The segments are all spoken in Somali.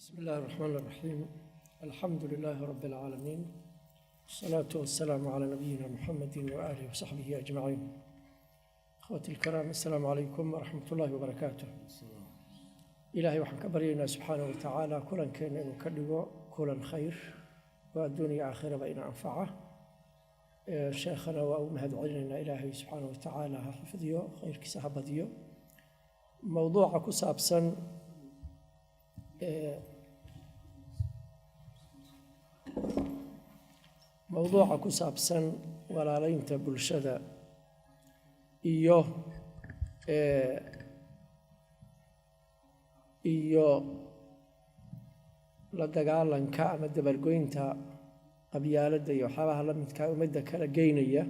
بسم الله الرحمن الرحيم. الحمد لله رب العالمين، والصلاة والسلام على نبينا محمد وآله وصحبه أجمعين. أخوتي الكرام، السلام عليكم ورحمة الله وبركاته. إلهي وحن كبرينا سبحانه وتعالى كلا كان نكلمه كلا خير والدنيا آخرة بين أنفعه. شيخنا وأمهد علينا إلهي سبحانه وتعالى حفظيه خير كسابديه. موضوع كسابسا موضوع كسابسا walaalinta bulshada iyo la dagaalanka ama dabargoynta qabyaaladda iyo waxyaabaha la midka ummadda kala geynaya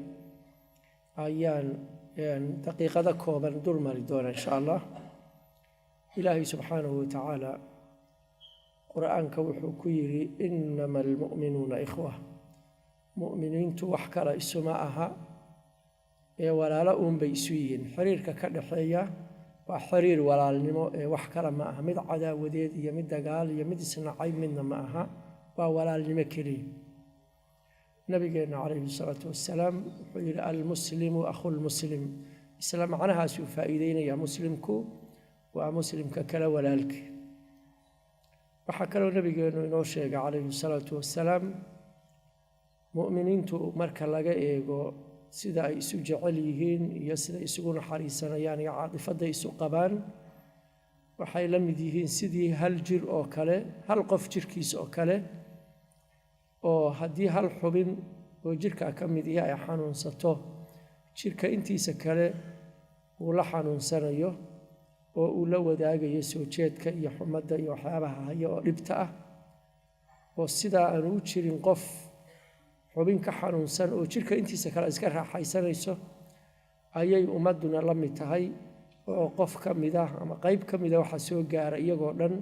ayaan daqiiqada kooban dul mari doona insha allah. ilaahay subxaanahu watacaala qur'aanka wuxuu ku yidhi inama almu'minuuna ikhwa, mu'miniintu wax kale isuma aha ee walaalo uunbay isu yihiin. xiriirka ka dhexeeya waa xiriir walaalnimo ee wax kale ma aha, mid cadaawadeed iyo mid dagaal iyo mid isnacayb midna ma aha, waa walaalnimo keliya. nabigeenna calayhi salaatu wassalaam wuxuu yidhi almuslimu akhulmuslim. isla macnahaasuu faa'iideynayaa muslimku waa muslimka kale walaalkii. waxaa kaloo nabigeennu inoo sheegay calayhi salaatu wassalaam mu'miniintu marka laga eego sida ay isu jecel yihiin iyo sida isugu naxariisanayaan iyo caadifadda isu qabaan, waxay la mid yihiin sidii hal jir oo kale, hal qof jirkiis oo kale, oo haddii hal xubin oo jirkaa ka mid ihi ay xanuunsato, jirka intiisa kale uu la xanuunsanayo oo uu la wadaagayo soo jeedka iyo xumadda iyo waxyaabaha haya oo dhibta ah, oo sidaa aanu u jirin qof xubin ka xanuunsan oo jirka intiisa kale iska raaxaysanayso ayay ummadduna la mid tahay, oo qof ka mid ah ama qayb ka mida waxa soo gaara iyagoo dhan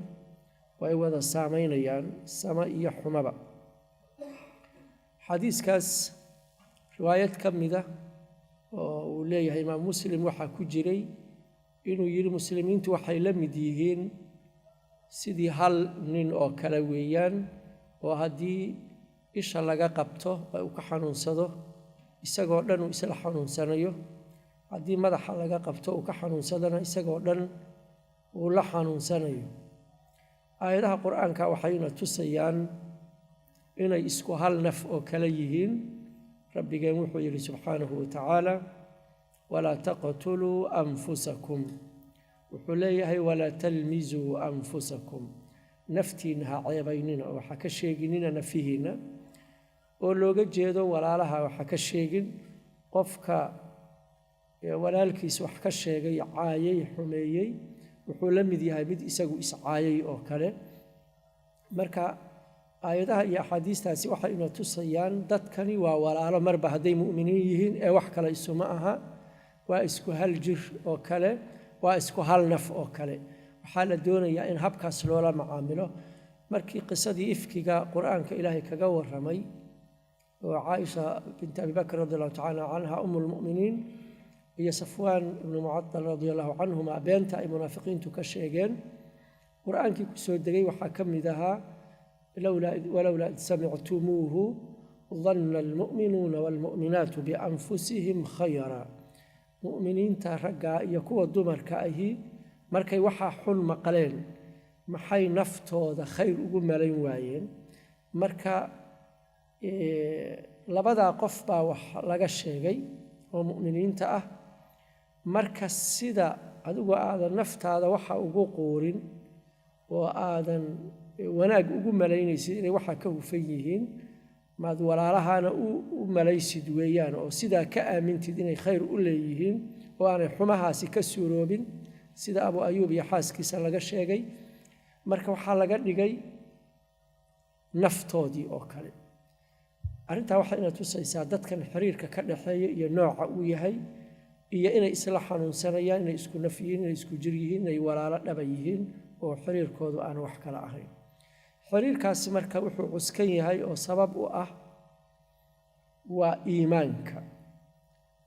way wada saamaynayaan sama iyo xumaba. xadiiskaas riwaayad ka mida oo uu leeyahay imaam muslim waxaa ku jiray inuu yidhi muslimiintu waxay la mid yihiin sidii hal nin oo kale weeyaan, oo haddii isha laga qabto ay uu ka xanuunsado isagoo dhan uu isla xanuunsanayo, haddii madaxa laga qabto uu ka xanuunsadana isagoo dhan uu la xanuunsanayo. aayadaha qur'aanka waxayna tusayaan inay isku hal naf oo kale yihiin. rabbigeen wuxuu yidhi subxaanahu watacaala walaa taqtuluu anfusakum, wuxuu leeyahay walaa talmizuu anfusakum, naftiinna ha ceebaynina oo waxa ka sheeginina nafihiinna, oo looga jeedo walaalaha waxa ka sheegin qofka walaalkiis wax ka sheegay, caayay, xumeeyey, wuxuu la mid yahay mid isagu iscaayay oo kale. marka aayadaha iyo axaadiistaasi waxay ina tusayaan dadkani waa walaalo marba hadday mu'miniin yihiin ee wax kale isuma aha, waa isku hal jir oo kale, waa isku hal naf oo kale. waxaa la doonayaa in habkaas loola macaamilo. markii qisadii ifkiga qur'aanka ilaahay kaga warramay oo caaisha binti abi bakr radi allahu tacala canha umulmu'miniin iyo safwaan ibnu mucadal radi allahu canhuma beenta ay munaafiqiintu ka sheegeen, qur'aankii ku soo degay waxaa ka mid ahaa walowlaa id samictumuuhu danna almu'minuuna waalmu'minaatu bianfusihim khayra. mu'miniinta raggaa iyo kuwa dumarka ahi markay waxaa xun maqleen maxay naftooda khayr ugu malayn waayeen? marka labadaa qof baa wax laga sheegay oo mu'miniinta ah. marka sida adigu aadan naftaada waxa ugu quurin oo aadan wanaag ugu malaynaysid inay waxaa ka hufan yihiin, maad walaalahana u malaysid weeyaan, oo sidaa ka aamintid inay khayr u leeyihiin oo aanay xumahaasi ka suuroobin sida abu ayuub iyo xaaskiisa laga sheegay. marka waxaa laga dhigay naftoodii oo kale. arrintaa waxay ina tusaysaa dadkan xiriirka ka dhexeeya iyo nooca uu yahay, iyo inay isla xanuunsanayaan, inay isku naf yihiin, inay isku jir yihiin, inay walaalo dhaba yihiin oo xiriirkoodu aan wax kale ahayn. xiriirkaasi marka wuxuu cuskan yahay oo sabab u ah waa iimaanka.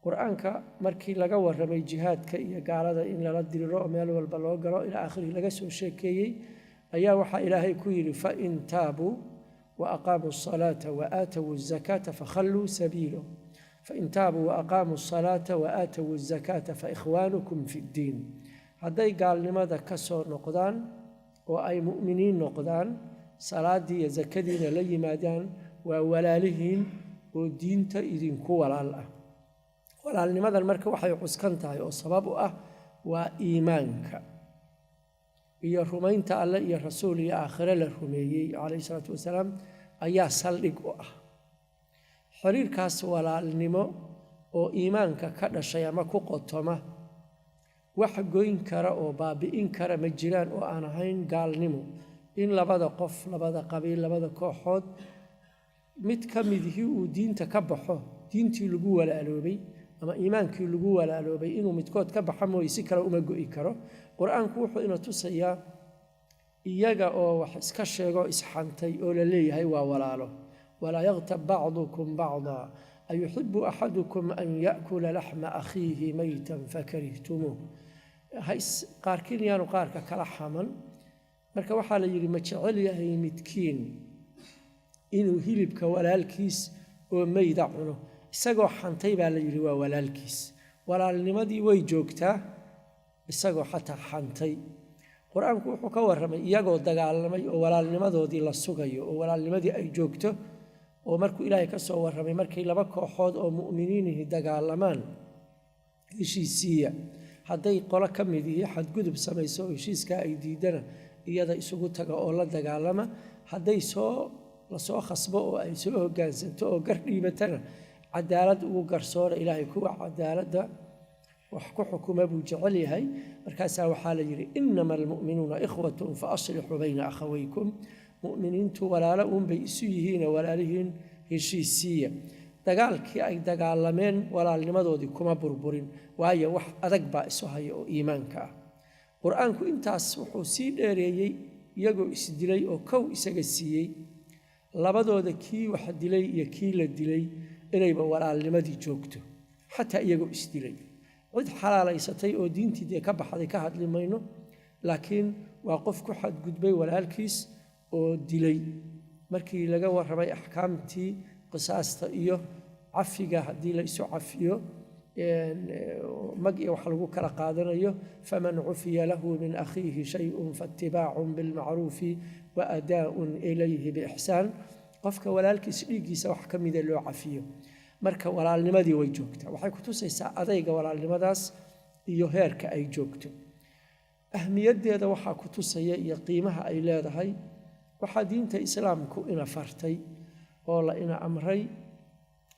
qur'aanka markii laga warramay jihaadka iyo gaalada in lala diriro oo meel walba loo galo ilaa aakhirih laga soo sheekeeyey, ayaa waxaa ilaahay ku yidhi fain taabuu وأقاموا الصلاة وآتوا الزكاة فخلوا سبيله فإن تابوا وأقاموا الصلاة وآتوا الزكاة فإخوانكم في الدين هذا قال لماذا كسر نقدان وأي مؤمنين نقدان صلاة دي زكدين لي مادان وولالهين ودين تأذين كوال الله ولا لماذا المركة وحي عسكنتها والسبب وإيمانك iyo rumaynta alle iyo rasuul iyo aakhire la rumeeyey calayhi salaatu wasalaam ayaa saldhig u ah xiriirkaas walaalnimo oo iimaanka ka dhashay ama ku qotoma wax goyn kara oo baabi'in kara ma jiraan oo aan ahayn gaalnimo in labada qof labada qabiil labada kooxood mid ka midihii uu diinta ka baxo diintii lagu walaaloobay ama iimaankii lagu walaaloobay inuu midkood ka baxa mooy si kale uma go'i karo qur-aanku wuxuu ina tusayaa iyaga oo wax iska sheego isxantay oo la leeyahay waa walaalo walaa yaqtab bacdukum bacdaa ayuxibu axadukum an ya'kula laxma akhiihi maytan fakarihtumuuh qaarkiin yaanu qaarka kala xaman marka waxaa la yidhi ma jecel yahay midkiin inuu hilibka walaalkiis oo mayda cuno isagoo xantay baa la yidhi waa walaalkiis walaalnimadii way joogtaa isagoo xataa xantay qur-aanku wuxuu ka warramay iyagoo dagaalamay oo walaalnimadoodii la sugayo oo walaalnimadii ay joogto oo markuu ilaahay ka soo warramay markay laba kooxood oo mu'miniinihi dagaalamaan heshiisiiya hadday qolo ka mid yihi xadgudub samayso oo heshiiskaa ay diidana iyada isugu taga oo la dagaalama hadday lasoo khasbo oo ay soo hoggaansanto oo gar dhiibatana cadaalad ugu garsoora ilaahay kuwa cadaaladda wax ku xukuma buu jecel yahay markaasaa waxaa la yidhi inama almu'minuuna ikhwatun faaslixuu bayna akhawaykum mu'miniintu walaalo uunbay isu yihiina walaalihiin heshiisiiya dagaalkii ay dagaalameen walaalnimadoodii kuma burburin waayo wax adag baa isu haya oo iimaanka ah qur-aanku intaas wuxuu sii dheereeyey iyagoo isdilay oo kow isaga siiyey labadooda kii wax dilay iyo kii la dilay inayba walaalnimadii joogto xataa iyagoo isdilay cid xalaalaysatay oo diintii dee ka baxday ka hadli mayno laakiin waa qof ku xadgudbay walaalkiis oo dilay markii laga warramay axkaamtii qisaasta iyo cafiga haddii la isu cafiyo mag iyo wax lagu kala qaadanayo faman cufiya lahu min akhiihi shayun faatibaacun bilmacruufi wa adaaun ilayhi biixsaan qofka walaalkiis dhiiggiisa wax ka mida loo cafiyo marka walaalnimadii way joogtaa waxay ku tusaysaa adayga walaalnimadaas iyo heerka ay joogto ahmiyaddeeda waxaa ku tusaya iyo qiimaha ay leedahay waxaa diinta islaamku ina fartay oo la ina amray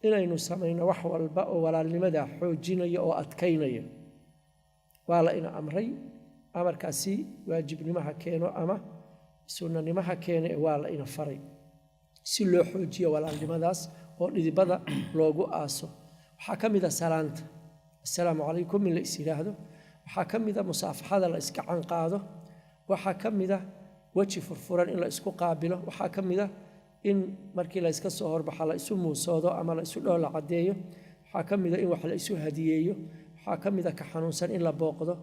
inaynu samayno wax walba oo walaalnimadaa xoojinaya oo adkaynaya waa la ina amray amarkaasi waajibnimaha keeno ama sunnanimaha keene waa la ina faray si loo xoojiyo walaalnimadaas oo dhidibada loogu aaso waxaa ka mid a salaanta assalaamu calaykum in la is yidhaahdo waxaa ka mid a musaafaxada la isgacan qaado waxaa ka mid a weji furfuran in la isku qaabilo waxaa ka mid a in markii la iska soo horbaxa la isu muusoodo ama la isu dhoola caddeeyo waxaa ka mid a in wax la isu hadiyeeyo waxaa ka mid a ka xanuunsan in la booqdo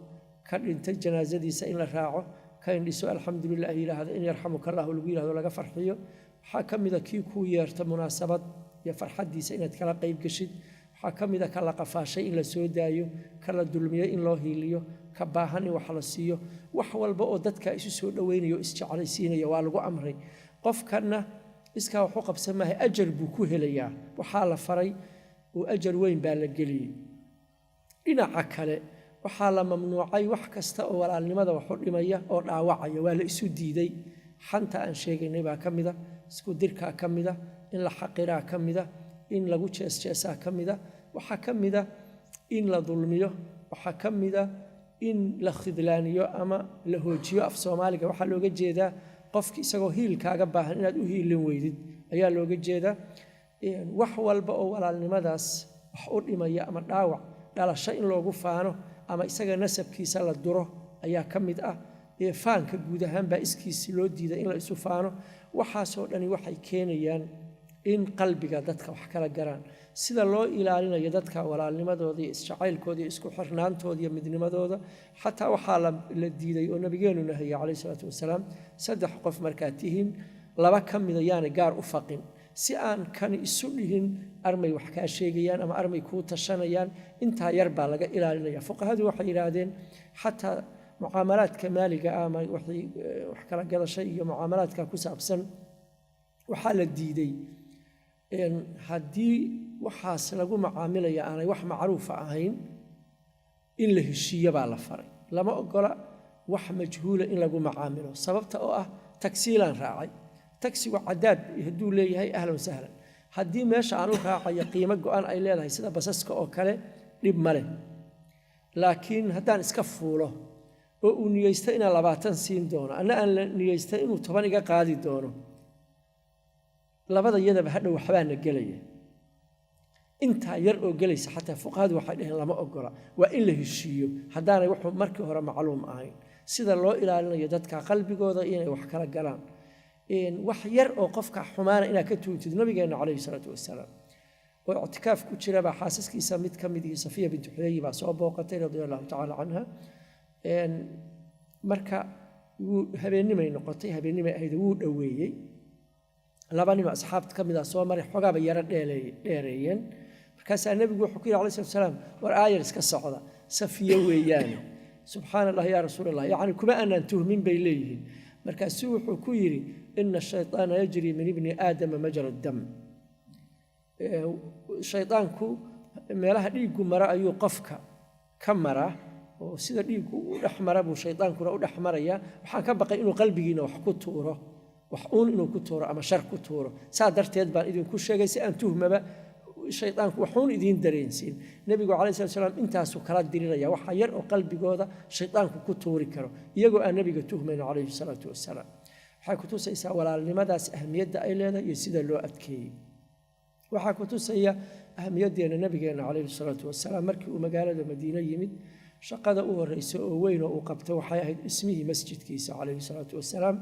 ka dhintay janaasadiisa in la raaco ka indhiso alxamdulilah yidhaahdo in yarxamuka allahu lagu yidhahdo laga farxiyo waxaa ka mid a kii kuu yeerta munaasabad iyo farxaddiisa inaad kala qayb geshid waxaa ka mid a ka la qafaashay in la soo daayo ka la dulmiyey in loo hiiliyo ka baahan in wax la siiyo wax walba oo dadka isu soo dhoweynayo o isjeclaysiinaya waa lagu amray qofkanna iskaa waxu qabsan maahay ajar buu ku helayaa waxaa la faray oo ajar weyn baa la geliyey dhinaca kale waxaa la mamnuucay wax kasta oo walaalnimada waxu dhimaya oo dhaawacaya waa la isu diiday xanta aan sheegaynay baa ka mida isku dirkaa ka mida in la xaqiraa ka mida in lagu jeesjeesaa ka mida waxaa ka mida in la dulmiyo waxaa ka mida in la khidlaaniyo ama la hoojiyo af soomaaliga waxaa looga jeedaa qofki isagoo hiilkaaga baahan inaad u hiilin weydid ayaa looga jeedaa wax walba oo walaalnimadaas wax u dhimaya ama dhaawac dhalasho in loogu faano ama isaga nasabkiisa la duro ayaa ka mid ah faanka guud ahaan baa iskiisi loo diiday in la isu faano waxaasoo dhani waxay keenayaan in qalbiga dadka wax kala garaan sida loo ilaalinayo dadka walaalnimadooda iyo isjacaylkooda iyo isku xirnaantooda iyo midnimadooda xataa waxaa la diiday oo nabigeenu nahiyay calayhi salaatu wasalaam 3 qof markaa tihiin 2 ka mid ayaanay gaar u faqin si aan kan isu dhihin armay wax kaa sheegayaan ama armay kuu tashanayaan intaa yar baa laga ilaalinaya fuqahadu waxay yiraahdeen xataa mucaamalaadka maaliga ama wixii wax kala gadashay iyo mucaamalaadka ku saabsan waxaa la diiday haddii waxaas lagu macaamilaya aanay wax macruufa ahayn in la heshiiyo baa la faray lama ogola wax majhuula in lagu macaamilo sababta oo ah tagsiilaan raacay tagsigu cadaad hadduu leeyahay ahlan sahlan haddii meesha aan u raacayo qiimo go'an ay leedahay sida basaska oo kale dhib male laakiin haddaan iska fuulo oo uu niyeysto inaan 20 siin doono anna aan niyeysto inuu 10 iga qaadi doono labada iyadaba hadhow waxbaana gelaya intaa yar oo gelaysa xataa fuqahadu waxay dhaheen lama ogola waa in la heshiiyo haddaanay wuxuu markii hore macluum ahayn sida loo ilaalinayo dadka qalbigooda inay wax kala galaan wax yar oo qofka xumaana inaa ka tuuntid nabigeena calayhi salaatu wasalaam oo i'tikaaf ku jira baa xaasaskiisa mid ka mid ah Safiya bint Huyay baa soo booqatay radiyallahu ta'ala anha marka habeenimay noqotay habeenimay ahayd wuu dhaweeyay laba nin asxaabta ka mid ah soo maray xogaaba yara dheereeyeen markaas nabigu wuxuu ku yiri calayhi salaatu wasalaam war aayar iska socda Safiya weeyaan subhanallah ya rasuulallah yaani kuma aanan tuhmin bay leeyihiin markaas wuxuu ku yiri inna shaytaana yajri min ibni aadama majra dam shaytaanku meelaha dhiigu mara ayuu qofka ka mara oo sida dhiigu u dhaxmara buu shaytaankuna u dhaxmaraya waxaan ka baqay inuu qalbigiina wax ku tuuro wax inuu ku tuuro ama shar ku tuuro saa darteed baan idinku sheegay si aan tuhmaba shaytaanku waxuun idin dareensiin nabigu calayhi salaatu wasalaam intaasu kala diriraya waxa yar oo qalbigooda shaytaanku ku tuuri karo iyagoo aan nabiga tuhmayno calayhi salaatu wasalaam waxay ku tusaysaa walaalnimadaas ahmiyadda ay leedahay iyo sida loo adkeeyay waxaa ku tusaya ahmiyaddeena nabigeena calayhi salaatu wasalaam markii uu magaalada Madiina yimid shaqada u horeysay oo weyn oo uu qabtay waxay ahayd ismihii masjidkiisa calayhi salaatu wasalaam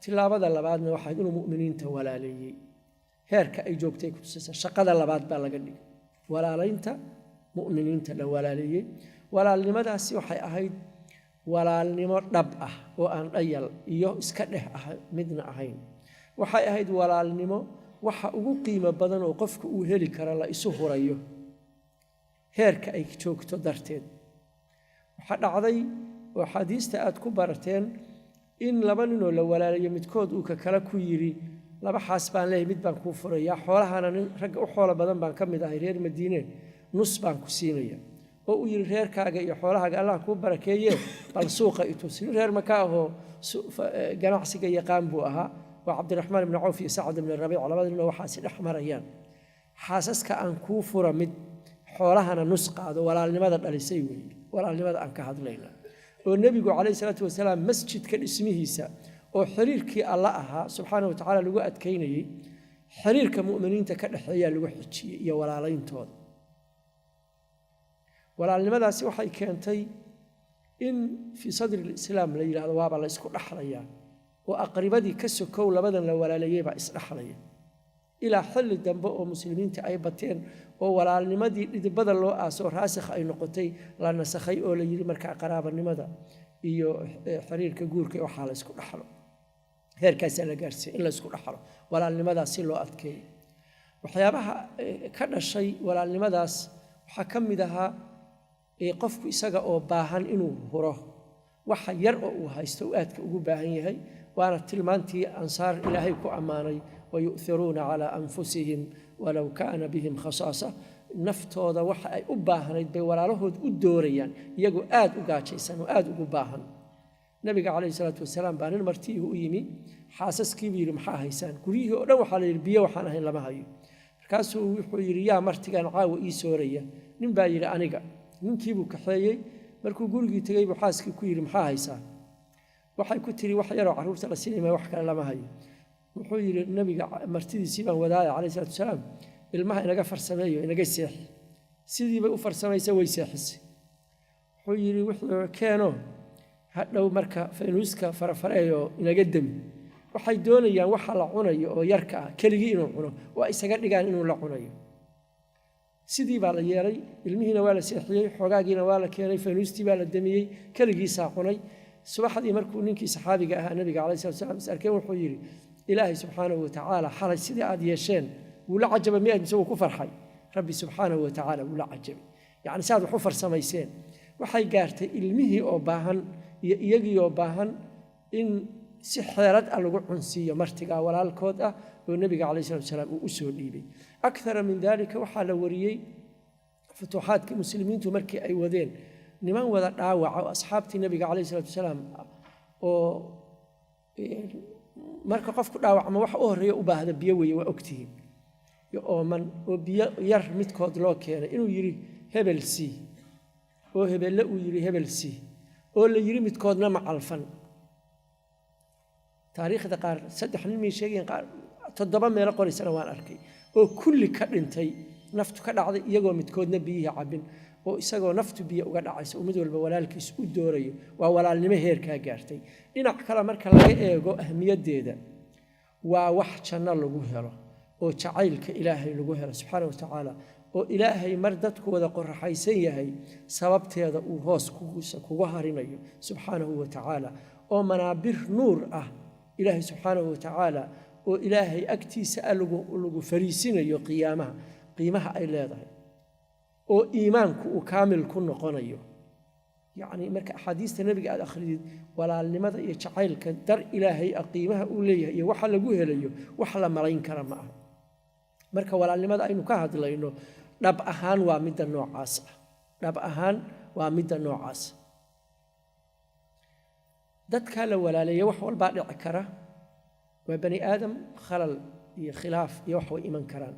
tilaabada labaadna waxay inuu mu'miniinta walaaleeyay heerka ay joogtay ku tusaysaa shaqada labaad baa laga dhigay walaalaynta mu'miniinta la walaaleeyay walaalnimadaasi waxay ahayd walaalnimo dhab ah oo aan dhayal iyo iska dhex ah midna ahayn waxay ahayd walaalnimo waxa ugu qiimo badan oo qofku uu heli karo la isu hurayo heerka ay joogto darteed waxa dhacday oo xadiista aad ku barateen in laba nin oo la walaalayo midkood uu ka kala ku yiri laba xaas baan leeyahay mid baan ku furaya xoolahana nin rag u xoolo badan baan ka mid ahay reer Madiine nus baan ku siinaya oo uu yiri reerkaaga iyo xoolahaaga Allah ku barakeeye bal suuqa itusin reer maka ahoo ganacsiga yaqaan buu ahaa waa Cabdiraxmaan ibn Awf iyo Sa'd ibn Rabiic labada nin waxa si dhaxmarayaan xaasaska aan ku fura mid xoolahana nus qaado walaalnimada dhalisay weey walaalnimada aan ka hadlayna oo nabigu calayhi salaatu wasalaam masjidka dhismihiisa oo xiriirkii Allah ahaa subhanahu wa ta'ala lagu adkeynayay xiriirka mu'miniinta ka dhaxeeya lagu xijiyay iyo walaaleyntooda walaalnimadaasi waxay keentay in fi sadri al-islam la yiraahdo waaba la isku dhaxlaya oo aqribadii ka sokow labadan la walaaleeyay ba isdhaxlaya ilaa xilli dambe oo muslimiinta ay bateen oo walaalnimadii dhidibada loo aaso raasikh ay noqotay la nasakhay oo la yiri marka qaraabanimada iyo xiriirka guurka waxa la isku dhaxlo heerkaas la gaarsiin in la isku dhaxlo walaalnimadaas si loo adkeeyo waxyaabaha ka dhashay walaalnimadaas waxa kamid ahaa qofku isaga oo baahan inuu huro waxa yar oo uu haysto aadka ugu baahan yahay waana tilmaantii ansaar ilaahay ku amaanay ويؤثرون على أنفسهم ولو كان بهم خصاصة نفتوضا waxa ay u baahnayd bay walaalahood u doorayaan iyagu aad u gaajaysan oo aad ugu baahan nabiga kaleey salaatu wasalaam baan martii uu yimi xaasaskii biir maxaa haysan guriyihii oo dhan waxa la yiri biyo waxaan ahayn lama hayo markaasuu wuxuu yiri yaa martigan caawa ii sooraya nin baa yiri aniga ninkii buu kaxeeyay markuu gurigii tagay buu xaaskii ku yiri maxaa haysan waxay ku tiri wax yar oo caruurta la siinay wax kale lama hayo wuxuu yiri nabiga martidiisii baan wadaaya calayhi salaatu wasalaam ilmaha inaga farsameeyo inaga seex sidii bay u farsameysay way seexisay wuxuu yiri wuxuu keeno hadhow marka faynuuska farafareeyo inaga dami waxay doonayaan waxa la cunayo oo yarka ah keligii inuu cuno waa isaga dhigaan inuu la cunayo sidii baa la yeelay ilmihiina waa la seexiyey xogaagiina waa la keenay fanuustii baa la damiyey keligiisaa cunay subaxdii markuu ninkii saxaabiga ahaa nabiga calayhi salaatu wasalaam is arkeen wuxuu yidhi ilaahay subxaanahu watacaala xalay sidii aad yeesheen wuu la cajabay miyaad mise wuu ku farxay rabbi subxaanahu watacaala wuu la cajabay yacni saad wax u farsamayseen waxay gaartay ilmihii oo baahan iyo iyagii oo baahan in si xeelad ah lagu cunsiiyo martigaa walaalkood ah oo nabiga calayhi salaatu wasalaam uu u soo dhiibay akthara min dalika waxaa la wariyey futuuxaadkii muslimiintu markii ay wadeen niman wada dhaawaca oo asxaabtii nabiga calayhi salaatu wasalaam oo marka qofku dhaawacma waxa u horreeya u baahda biyo weeye waa ogtihiin iyo ooman oo biyo yar midkood loo keenay inuu yidhi hebel sii oo hebelle uu yidhi hebel sii oo la yidhi midkoodna ma calfan taariikhda qaar 3 nin may sheegeen qaar 7 meelo qoraysana waan arkay oo kulli ka dhintay naftu ka dhacday iyagoo midkoodna biyihii cabin oo isagoo naftu biyo uga dhacaysa mid walba walaalkiis u doorayo waa walaalnimo heerkaa gaartay dhinac kale marka laga eego ahmiyadeeda waa wax janno lagu helo oo jacaylka ilaahay lagu helo subxaanahu watacaala oo ilaahay mar dadku wada qoraxaysan yahay sababteeda uu hoos kugu harinayo subxaanahu watacaala oo manaabir nuur ah ilaahay subxaanahu watacaala oo ilaahay agtiisa lagu fariisinayo qiimaha ay leedahay oo iimaanku uu kaamil ku noqonayo yacni marka axaadiista nabiga aad akhridid walaalnimada iyo jacaylka dar ilaahay qiimaha uu leeyahay iyo waxa lagu helayo wax la malayn kara ma aha marka walaalnimada aynu ka hadlayno dhab ahaan waa midda noocaas ah dhab ahaan waa midda noocaas dadka la walaaleeya wax walbaa dhici kara waa bani aadam khalal iyo khilaaf iyo wax way iman karaan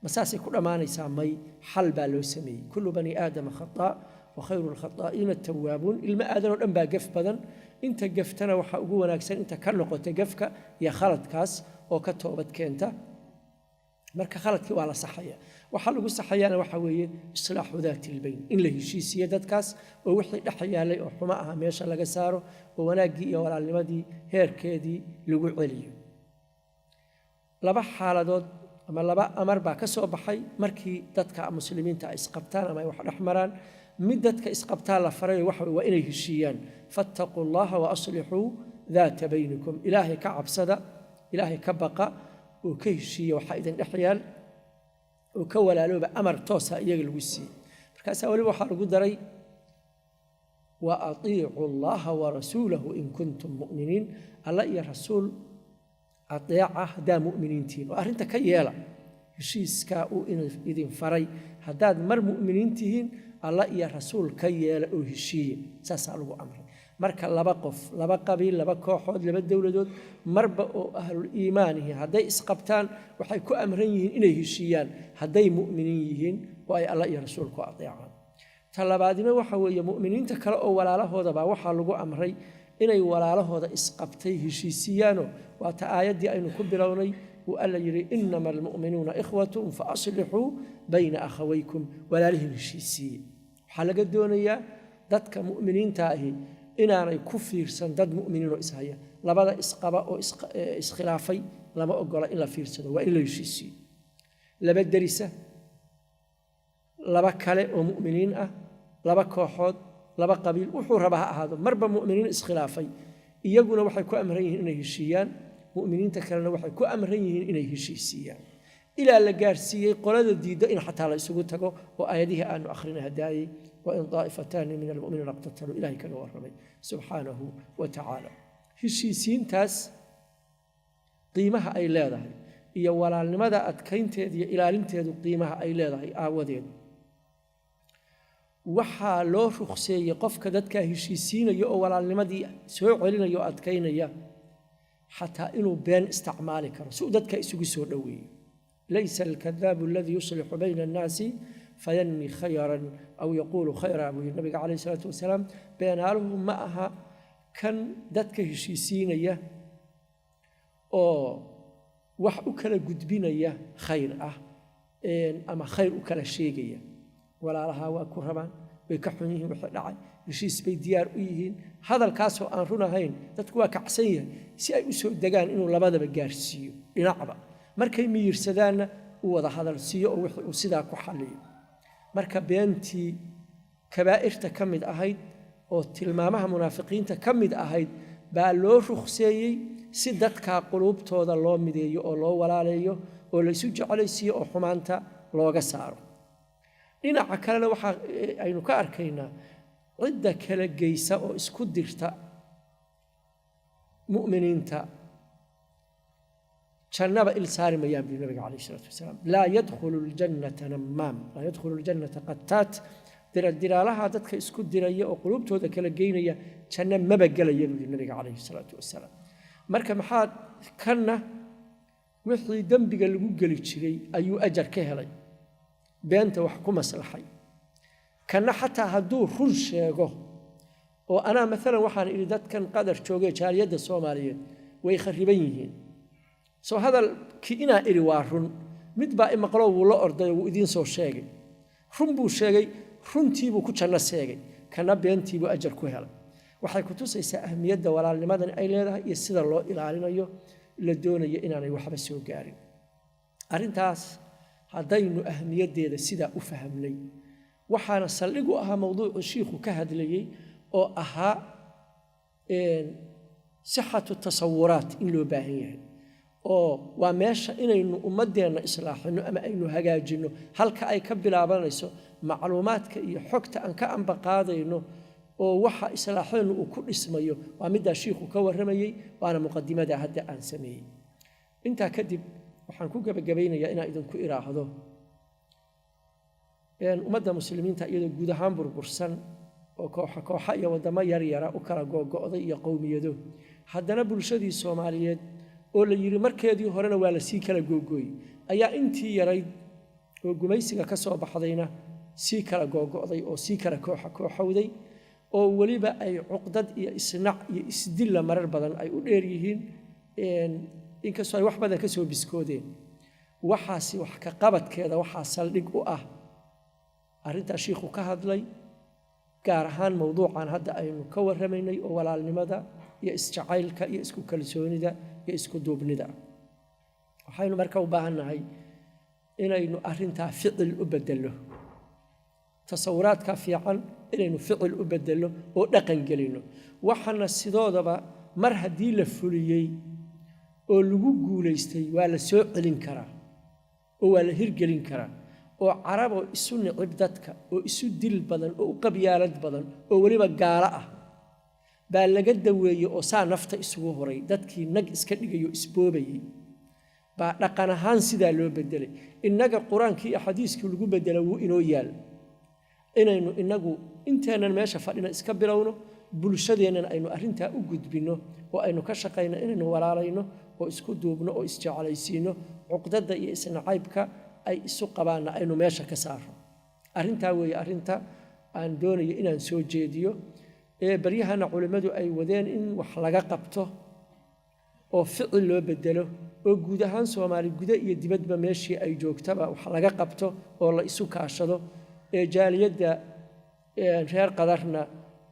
masaasay ku dhammaanaysaa may xal baa loo sameeyey kullu bani aadama khataa wa khayru lkhataa'iina tawaabuun ilmo aadan oo dhan baa gef badan inta geftana waxaa ugu wanaagsan inta ka noqota gefka iyo khaladkaas oo ka toobad keenta marka khaladkii waa la saxaya waxaa lagu saxayaana waxaa weeye islaaxu daati ilbayn in la heshiisiyo dadkaas oo wixii dhex yaalay oo xumo aha meesha laga saaro oo wanaaggii iyo walaalnimadii heerkeedii lagu celiyo laba xaaladood ama laba amar baa ka soo baxay markii dadka muslimiinta ay isqabtaan ama ay wax dhex maraan mid dadka isqabtaan la farayo waxa waa inay heshiiyaan fattaquu llaha wa aslixuu daata baynikum ilaahay ka cabsada ilaahay ka baqa oo ka heshiiya waxaa idin dhex yaal oo ka walaalooba amar toosa iyaga lagu siiyey markaasaa weliba waxaa lagu daray wa atiicu llaha wa rasuulahu in kuntum mu'miniin alla iyo rasuul adeeca haddaa mu'miniintiin oo arrinta ka yeela heshiiskaa uu idin faray haddaad mar mu'miniin tihiin alla iyo rasuul ka yeela oo heshiiye saasaa lagu amray marka laba qof laba qabiil laba kooxood laba dowladood marba oo ahlul iimaan yihiin hadday isqabtaan waxay ku amran yihiin inay heshiiyaan hadday mu'miniin yihiin oo ay alla iyo rasuul ku adeecaan talabaadina waxa weeye mu'miniinta kale oo walaalahooda baa waxaa lagu amray inay walaalahooda isqabtay heshiisiyaano waa ta aayaddii aynu ku bilownay uu alla yidhi inama almu'minuuna ikhwatun fa aslixuu bayna akhawaykum walaalihin heshiisiiye waxaa laga doonayaa dadka mu'miniinta ahi inaanay ku fiirsan dad mu'miniinoo ishaya labada isqaba oo iskhilaafay lama ogola in la fiirsado waa in la heshiisiyo laba derisa laba kale oo mu'miniin ah laba kooxood laba qabiil wuxuu raba ha ahaado marba mu'miniin iskhilaafay iyaguna waxay ku amran yihiin inay heshiiyaan mu'miniinta kalena waxay ku amran yihiin inay heshiisiiyaan ilaa la gaarsiiyey qolada diidda in xataa la isugu tago oo aayadihii aanu akhrina hadaayey وإن طائفتان من المؤمنين اقتتلوا إلهي كان ورمي سبحانه وتعالى هشيسين تاس قيمها أي لا ذهي إيا ولا لماذا أتكينتهد إيا إلالنتهد قيمها أي لا ذهي آودين وحا لو رخصي يقفك دادك هشيسين يو ولا لماذا سوء علينا يو أتكين يا حتى إنه بين استعمالك سوء دادك إسوء سوء دوي ليس الكذاب الذي يصلح بين الناس فينمي خيرا أو يقول خيرا أبو النبي عليه الصلاة والسلام بينالهم معها كان دادك هشيسين يا أو وح أكل قدبين يا خير أما خير أكل شيء ولا لها وكرهبان way ka xun yihiin wixii dhacay heshiis bay diyaar u yihiin hadalkaasoo aan run ahayn dadku waa kacsan yahay si ay u soo degaan inuu labadaba gaarsiiyo dhinacba markay miyirsadaanna uu wada hadal siiyo oo wixii uu sidaa ku xalliyo marka beentii kabaa'irta ka mid ahayd oo tilmaamaha munaafiqiinta ka mid ahayd baa loo rukhseeyey si dadka quluubtooda loo mideeyo oo loo walaaleeyo oo la isu jeclaysiiyo oo xumaanta looga saaro dhinaca kalena waxa aynu ka arkaynaa cidda kala geysa oo isku dirta mu'miniinta jannaba ilsaari mayaan bi nabiga calayhi salaatu wasalaam laa yadkhulu ljannata nammaam laa yadkhulu ljannata qattaat diraalaha dadka isku diraya oo quluubtooda kala geynaya janno maba gelaya buu nabiga calayhi salaatu wasalaam marka maxaa kanna wixii dembiga lagu geli jiray ayuu ajar ka helay beenta wax ku maslaxay kanna xataa hadduu run sheego oo anaa maalan waxaan idhi dadkan qadar joogay jaaliyadda soomaaliyeed way khariban yihiin soo hadalkii inaa idhi waa run mid baa imaqlo wuu la orday wuu idiin soo sheegay run buu sheegay runtiibuu ku janno seegay kana beentiibuu ajar ku helay waxay ku tusaysaa ahmiyadda walaalnimadan ay leedahay iyo sida loo ilaalinayo la doonayo inaanay waxba soo gaarin arrintaas haddaynu ahmiyaddeeda sidaa u fahamnay waxaana saldhig u ahaa mowduucu shiikhu ka hadlayey oo ahaa sixatu tasawuraat in loo baahan yahay oo waa meesha inaynu ummaddeenna islaaxino ama aynu hagaajinno halka ay ka bilaabanayso macluumaadka iyo xogta aan ka ambaqaadayno oo waxa islaaxeennu uu ku dhismayo waa middaa shiikhu ka warramayey waana muqadimada hadda aan sameeyey intaa kadib waxaan ku gabagabaynayaa inaan idinku iraahdo ummadda muslimiinta iyadoo guud ahaan burbursan oo kooxa iyo waddamo yaryara u kala googo'day iyo qowmiyado haddana bulshadii soomaaliyeed oo la yidhi markeedii horena waa la sii kala googooyey ayaa intii yarayd oo gumaysiga ka soo baxdayna sii kala googo'day oo sii kala kooxowday oo weliba ay cuqdad iyo isnac iyo isdilla marar badan ay u dheer yihiin inkastoo ay wax badan ka soo biskoodeen waxaasi wax ka qabadkeeda waxaa saldhig u ah arrintaa shiikhu ka hadlay gaar ahaan mowduucan hadda aynu ka warramaynay oo walaalnimada iyo isjacaylka iyo isku kalsoonida iyo isku duubnida waxaynu marka u baahannahay inaynu arrintaa ficil u beddello tasawuraadka fiican inaynu ficil u beddello oo dhaqan gelino waxaana sidoodaba mar haddii la fuliyey oo lagu guulaystay waa la soo celin karaa oo waa la hirgelin karaa oo caraboo isu nicib dadka oo isu dil badan oo u qabyaalad badan oo weliba gaalo ah baa laga daweeyey oo saa nafta isugu horay dadkii nag iska dhigayo isboobayey baa dhaqan ahaan sidaa loo beddelay innaga qur-aankii iyo xadiiskii lagu beddela wuu inoo yaal inaynu innagu inteennan meesha fadhina iska bilowno bulshadeennan aynu arrintaa u gudbinno oo aynu ka shaqayno inaynu walaalayno oo isku duubno oo isjeclaysiino cuqdadda iyo isnacaybka ay isu qabaanna aynu meesha ka saarno arrintaa weeye arrinta aan doonayo inaan soo jeediyo baryahana culimmadu ay wadeen in wax laga qabto oo ficil loo beddelo oo guud ahaan soomaali guda iyo dibadba meeshii ay joogtaba wax laga qabto oo la isu kaashado jaaliyadda reer qadarna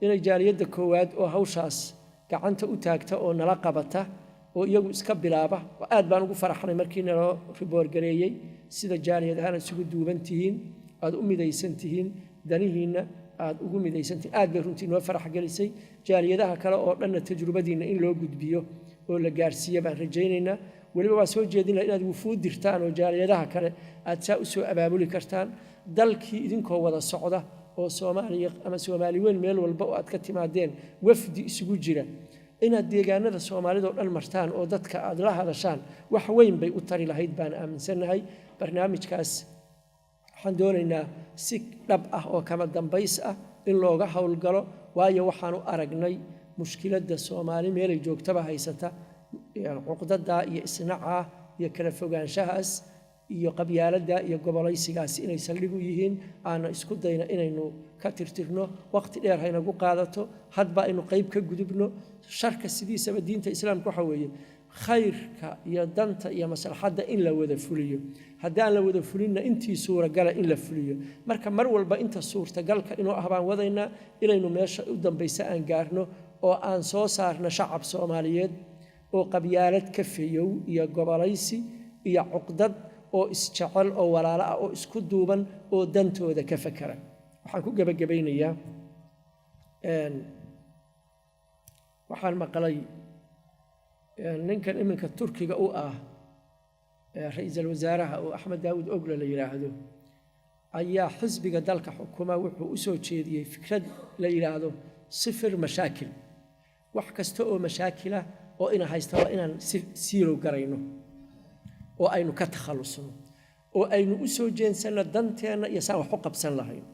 inay jaaliyadda koowaad oo hawshaas gacanta u taagta oo nala qabata oo iyagu iska bilaaba aad baan ugu faraxnay markii naloo riboorgareeyey sida jaaliyad ahaan isugu duuban tihiin aad u midaysan tihiin danihiinna aad ugu midaysan tihiin aad bay runtii noo farax gelisay jaaliyadaha kale oo dhanna tajrubadiinna in loo gudbiyo oo la gaarsiiyo baan rajaynaynaa weliba waa soo jeedinaa inaad wufuud dirtaan oo jaaliyadaha kale aad saa u soo abaabuli kartaan dalkii idinkoo wada socda oo soomaaliya ama soomaali weyn meel walba oo aad ka timaadeen wafdi isugu jira inaad deegaanada soomaalidoo dhan martaan oo dadka aad la hadashaan wax weyn bay u tari lahayd baan aaminsannahay barnaamijkaas waxaan doonaynaa si dhab ah oo kama dambays ah in looga howlgalo waayo waxaanu aragnay mushkiladda soomaali meelay joogtaba haysata cuqdadda iyo isnacaa iyo kala fogaanshahaas iyo qabyaaladda iyo gobolaysigaasi inay saldhig u yihiin aana isku dayna inaynu ka tirtirno waqti dheer haynagu qaadato hadba aynu qayb ka gudubno sharka sidiisaba diinta islaamka waxa weeye khayrka iyo danta iyo maslaxadda in la wada fuliyo haddaan la wada fulinna intii suuragala in la fuliyo marka mar walba inta suurtagalka inuu ah baan wadaynaa inaynu meesha u dambaysa aan gaarno oo aan soo saarno shacab Soomaaliyeed oo qabyaalad ka feeyow iyo gobolaysi iyo cuqdad oo isjecel oo walaalo ah oo isku duuban oo dantooda ka fakara waxaan ku gabagabeynayaa waxaan maqlay ninkan iminka Turkiga u ah ra'iisul wasaaraha oo Axmed Daawud Ogle la yiraahdo ayaa xisbiga dalka xukuma wuxuu u soo jeediyay fikrad la yiraahdo sifir mashaakil wax kasta oo mashaakila oo ina haysta waa inaan siiro garayno oo aynu ka takhalusno oo aynu u soo jeensano danteena iyo saan wax u qabsan lahayn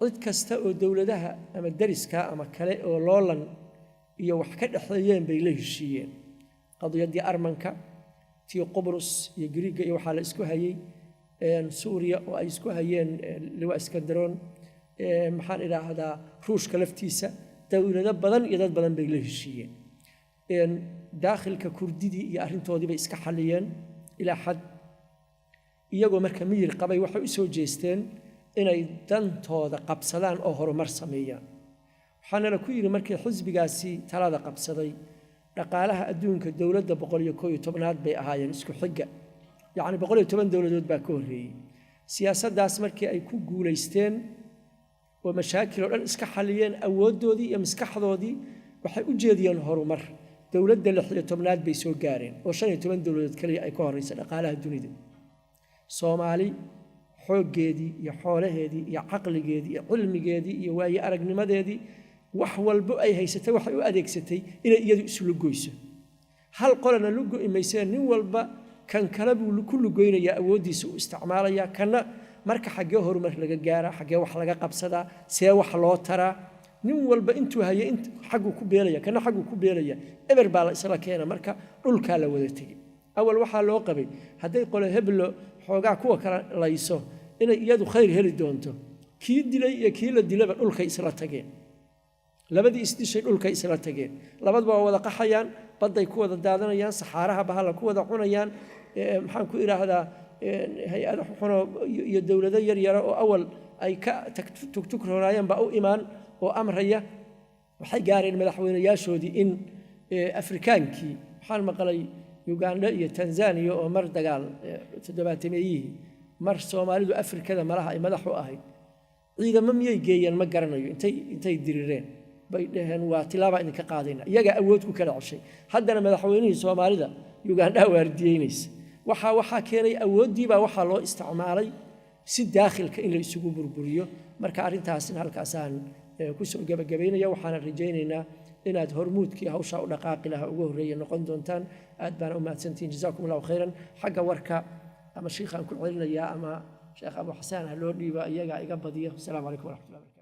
cid kasta oo dawladaha ama dariska ama kale oo loolan iyo wax ka dhaxeeyeen bay la heshiiyeen qadiyadii Armanka tii Qobrus iyo Greega iyo waxa la isku hayay Suuriya oo ay isku hayeen Liwa Iskandaroon maxaan ilaahdaa Ruushka laftiisa dawlado badan iyo dad badan bay la heshiiyeen daakhilka Kurdidii iyo arintoodii bay iska xaliyeen ilaa xad iyagoo marka miyir qabay waxay u soo jeesteen inay dantooda qabsadaan oo horumar sameeyaan waxaana la ku yiri markii xisbigaasi talada qabsaday dhaqaalaha adduunka dawladda 111aad bay ahaayeen isku xiga yaani 110 dawladood baa ka horeeyay siyaasaddaas markii ay ku guuleysteen oo mashaakil oo dhan iska xaliyeen awoodoodii iyo maskaxdoodii waxay u jeediyeen horumar dawladda 16aad bay soo gaareen oo 15 dawladood kaliya ay ka horeysay dhaqaalaha dunida Soomaali xooggeedii iyo xoolaheedii iyo caqligeedii iyo cilmigeedii iyo waayi aragnimadeedii wax walba ay haysatay waxay u adeegsatay inay iyadu islu goyso hal qolana lugu imeyseen nin walba kan kala buu ku lugoynaya awoodiisa u isticmaalaya kana marka xagee horumar laga gaara xagee wax laga qabsadaa see wax loo taraa nin walba intuu hayay int xagu ku beelaya kana xagu ku beelaya eber baa la isla keenay marka dhulka la wada tagay awal waxa loo qabay haday qolo heblo xoogaa kuwa kala layso inay iyadu khayr heli doonto kii dilay iyo kii la dilaba dhulka isla tageen labadii isdishay dhulka isla tageen labadaba wada qaxayaan baday ku wada daadanayaan saxaaraha bahala ku wada cunayaan maxaan ku iraahdaa hay'ado xuno iyo dawlado yar yar oo awal ay ka tugtug roonayaan ba u imaan oo amraya waxay gaareen madaxweynayaashoodii in Afrikaankii waxaan maqlay Uganda iyo Tanzania oo mar dagaal 7 mar Soomaalidu Afrikada malaha ay madax u ahayd ciidamo miyay geeyeen ma garanayo intay dirireen bay dhaheen waa tilaaba in ka qaadayna iyaga awood ku kala cushay haddana madaxweynihii Soomaalida Uganda waardiyeynaysa waxa keenay awoodii baa waxa loo isticmaalay si daakhilka in la isugu burburiyo marka arintaasina halkaasaan ku soo gabagabeynaya waxaan rajaynaynaa inaad hormuudkii hawsha u dhaqaaqi laha ugu horeeyay noqon doontaan aad baan u mahadsantiin jazaakumullahu khayran xagga warka ama sheekhan ku celinaya ama sheekh Abu Xasaan ha loo dhiiba iyaga iga badiyo assalamu alaykum wa rahmatullahi